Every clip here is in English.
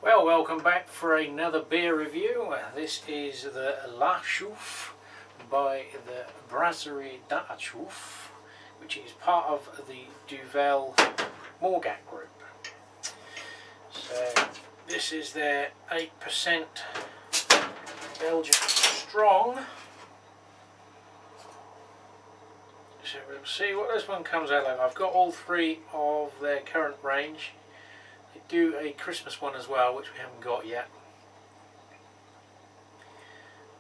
Well, welcome back for another beer review. This is the La Chouffe by the Brasserie de Chouffe, which is part of the Duvel Morgat group. So this is their 8% Belgian strong. So we'll see what this one comes out like. I've got all three of their current range. They do a Christmas one as well, which we haven't got yet.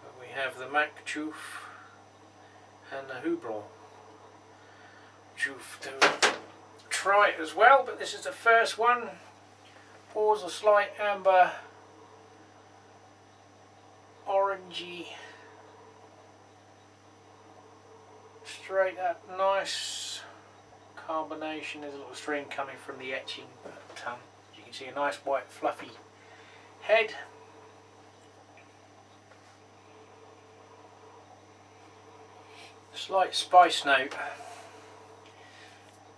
But we have the Mac Chouffe and the Houblon Chouffe to try it as well, but this is the first one. Pours a slight amber, orangey, straight up nice carbonation. There's a little stream coming from the etching, but you can see a nice white fluffy head. Slight spice note,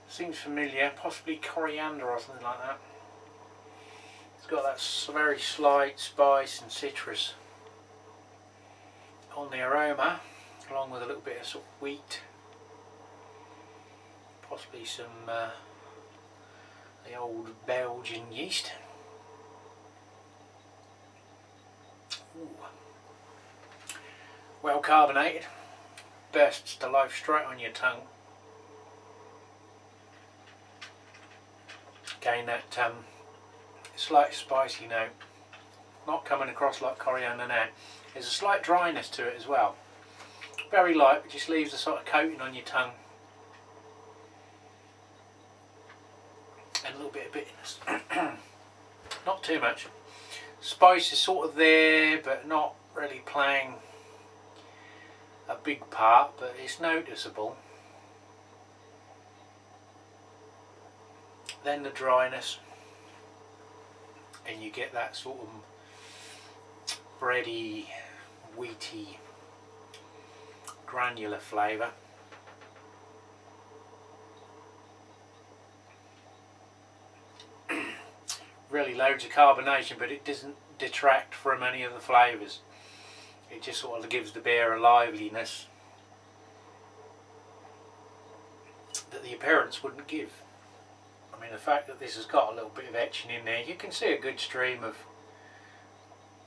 seems familiar, possibly coriander or something like that. It's got that very slight spice and citrus on the aroma, along with a little bit of sort of wheat, possibly some the old Belgian yeast. Ooh. Well carbonated, bursts to life straight on your tongue. Again, that slight spicy note, not coming across like coriander now. There's a slight dryness to it as well. Very light, but just leaves a sort of coating on your tongue. And a little bit of bitterness. Not too much. Spice is sort of there, but not really playing a big part, but it's noticeable. Then the dryness, and you get that sort of bready, wheaty, granular flavour. Really loads of carbonation, but it doesn't detract from any of the flavours. It just sort of gives the beer a liveliness that the appearance wouldn't give. I mean, the fact that this has got a little bit of etching in there, you can see a good stream of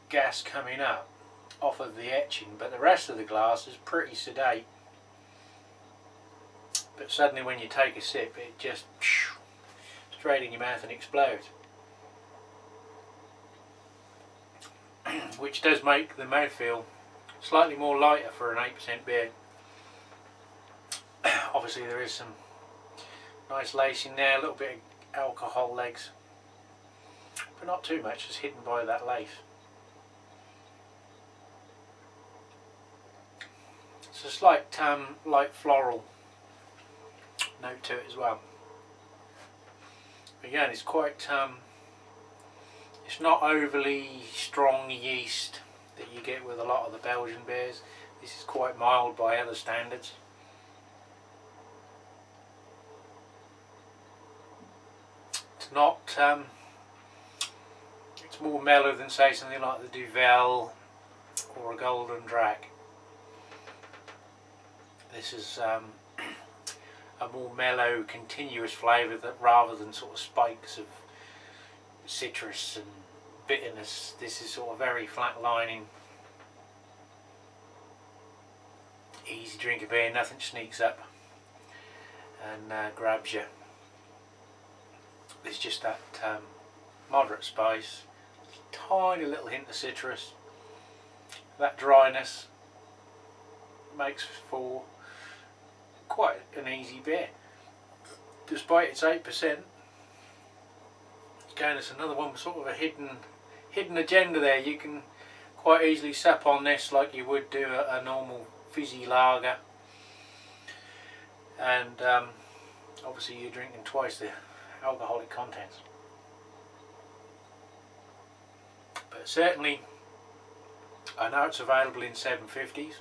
gas coming up off of the etching, but the rest of the glass is pretty sedate. But suddenly when you take a sip, it just straight in your mouth and explodes. Which does make the mouthfeel slightly more lighter for an 8% beer. Obviously there is some nice lace in there, a little bit of alcohol legs, but not too much, it's hidden by that lace. It's a slight light floral note to it as well. Again, it's quite it's not overly strong yeast that you get with a lot of the Belgian beers. This is quite mild by other standards. It's not it's more mellow than say something like the Duvel or a Golden Drac. This is a more mellow, continuous flavour that rather than sort of spikes of citrus and bitterness. This is sort of very flat-lining, easy drink of beer, nothing sneaks up and grabs you. There's just that moderate spice, tiny little hint of citrus. That dryness makes for quite an easy beer, despite its 8%. Again, it's another one with sort of a hidden agenda there. You can quite easily sup on this like you would do a normal fizzy lager, and obviously you're drinking twice the alcoholic contents. But certainly I know it's available in 750s,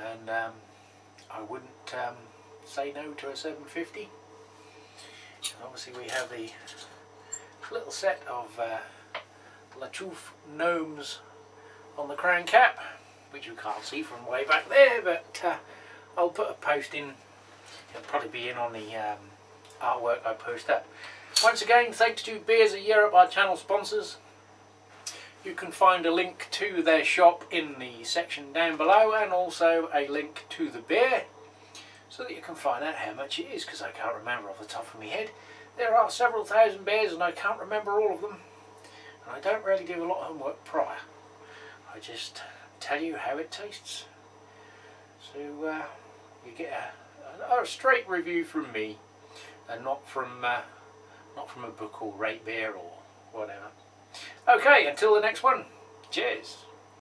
and I wouldn't say no to a 750. And obviously we have the little set of La Chouffe gnomes on the crown cap, which you can't see from way back there, but I'll put a post in. It'll probably be in on the artwork I post up. Once again, thanks to Beers of Europe, our channel sponsors. You can find a link to their shop in the section down below, and also a link to the beer, so that you can find out how much it is, because I can't remember off the top of my head. There are several thousand beers and I can't remember all of them, and I don't really do a lot of homework prior. I just tell you how it tastes, so you get a straight review from me, and not from a book or rate beer or whatever. Okay, until the next one, cheers.